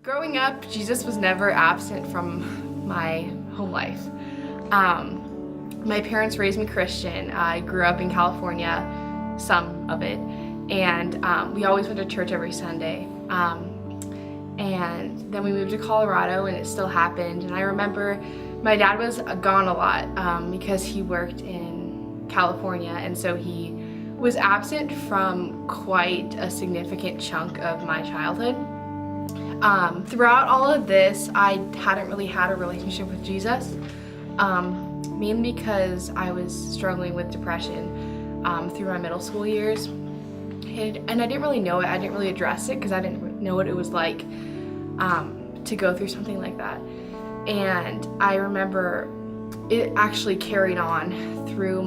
Growing up, Jesus was never absent from my home life. My parents raised me Christian. I grew up in California, some of it, and we always went to church every Sunday. And then we moved to Colorado, and it still happened. And I remember my dad was gone a lot because he worked in California, and so he was absent from quite a significant chunk of my childhood. Throughout all of this, I hadn't really had a relationship with Jesus, mainly because I was struggling with depression through my middle school years. And I didn't really know it. I didn't really address it because I didn't know what it was like to go through something like that. And I remember it actually carried on through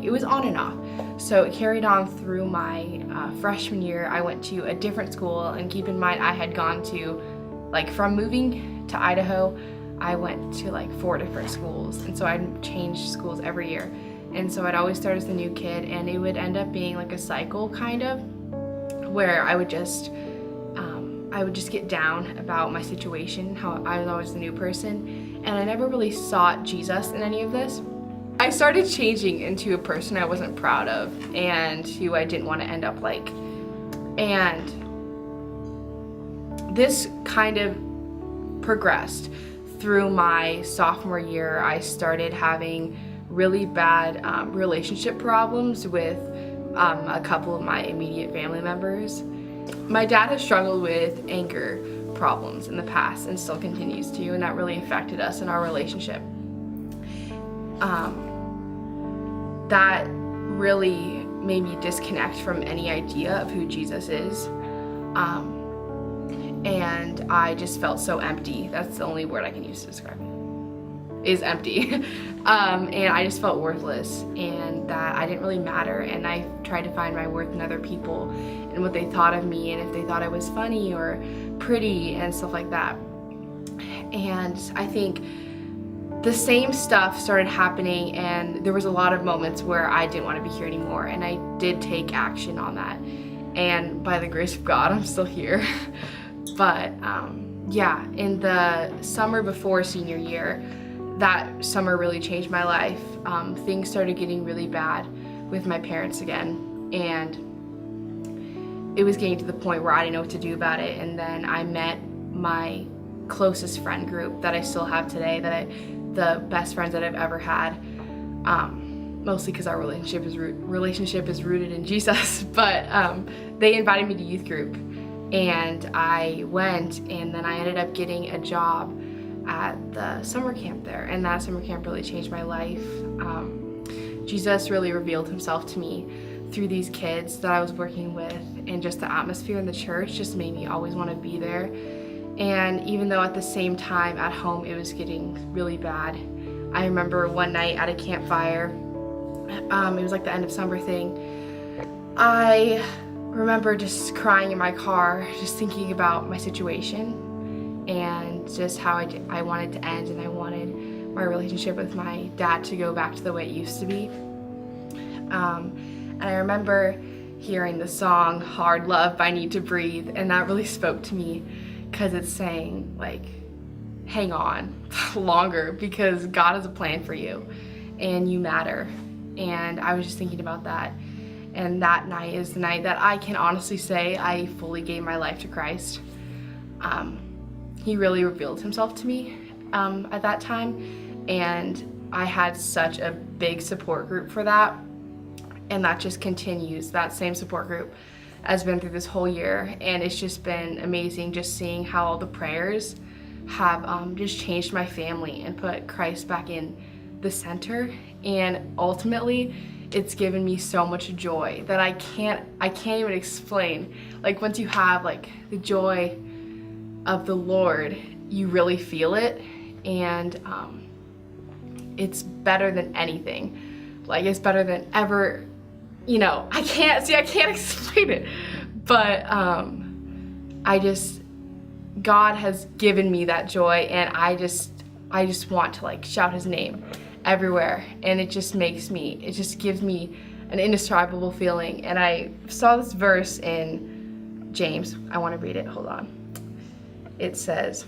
it was on and off. So it carried on through my freshman year. I went to a different school, and keep in mind I had gone to, from moving to Idaho, I went to 4 different schools, and so I'd changed schools every year. And so I'd always start as the new kid, and it would end up being like a cycle kind of, where I would just get down about my situation, how I was always the new person, and I never really sought Jesus in any of this. I started changing into a person I wasn't proud of and who I didn't want to end up like. And this kind of progressed through my sophomore year. I started having really bad relationship problems with a couple of my immediate family members. My dad has struggled with anger problems in the past and still continues to, and that really affected us in our relationship. That really made me disconnect from any idea of who Jesus is. And I just felt so empty. That's the only word I can use to describe it, is empty. And I just felt worthless, and that I didn't really matter. And I tried to find my worth in other people and what they thought of me, and if they thought I was funny or pretty and stuff like that. And I think the same stuff started happening, and there was a lot of moments where I didn't want to be here anymore, and I did take action on that. And by the grace of God, I'm still here. But yeah, in the summer before senior year, that summer really changed my life. Things started getting really bad with my parents again, and it was getting to the point where I didn't know what to do about it. And then I met my closest friend group that I still have today, the best friends that I've ever had, mostly because our relationship is rooted in Jesus. But they invited me to youth group, and I went, and then I ended up getting a job at the summer camp there, and that summer camp really changed my life. Jesus really revealed himself to me through these kids that I was working with, and just the atmosphere in the church just made me always want to be there. And even though at the same time at home it was getting really bad, I remember one night at a campfire, it was like the end of summer thing, I remember just crying in my car, just thinking about my situation and just how I wanted to end, and I wanted my relationship with my dad to go back to the way it used to be. And I remember hearing the song Hard Love by Need to Breathe, and that really spoke to me, because it's saying, hang on longer, because God has a plan for you and you matter. And I was just thinking about that, and that night is the night that I can honestly say I fully gave my life to Christ. He really revealed himself to me at that time, and I had such a big support group for that, and that just continues. That same support group has been through this whole year, and it's just been amazing just seeing how all the prayers have just changed my family and put Christ back in the center. And ultimately, it's given me so much joy that I can't even explain. Once you have the joy of the Lord, you really feel it, and it's better than anything. It's better than ever. I can't explain it, but God has given me that joy, and I just want to shout his name everywhere, and it just gives me an indescribable feeling. And I saw this verse in James. I want to read it, hold on. it says,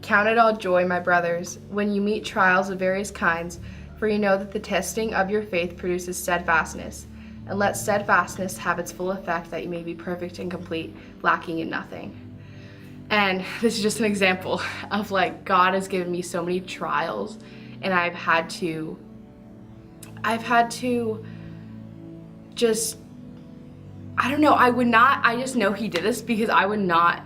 "Count it all joy, my brothers, when you meet trials of various kinds, for you know that the testing of your faith produces steadfastness. And let steadfastness have its full effect, that you may be perfect and complete, lacking in nothing." And this is just an example of like God has given me so many trials, and I've had to just, I don't know, I just know he did this because I would not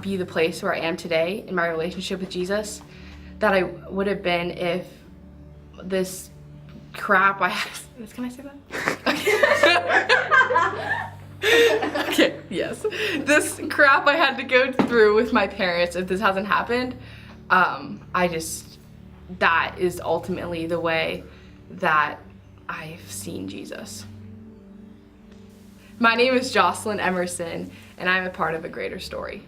be the place where I am today in my relationship with Jesus that I would have been if this crap I had. Can I say that? Okay, yes. This crap I had to go through with my parents, if this hasn't happened, that is ultimately the way that I've seen Jesus. My name is Jocelyn Emerson, and I'm a part of a greater story.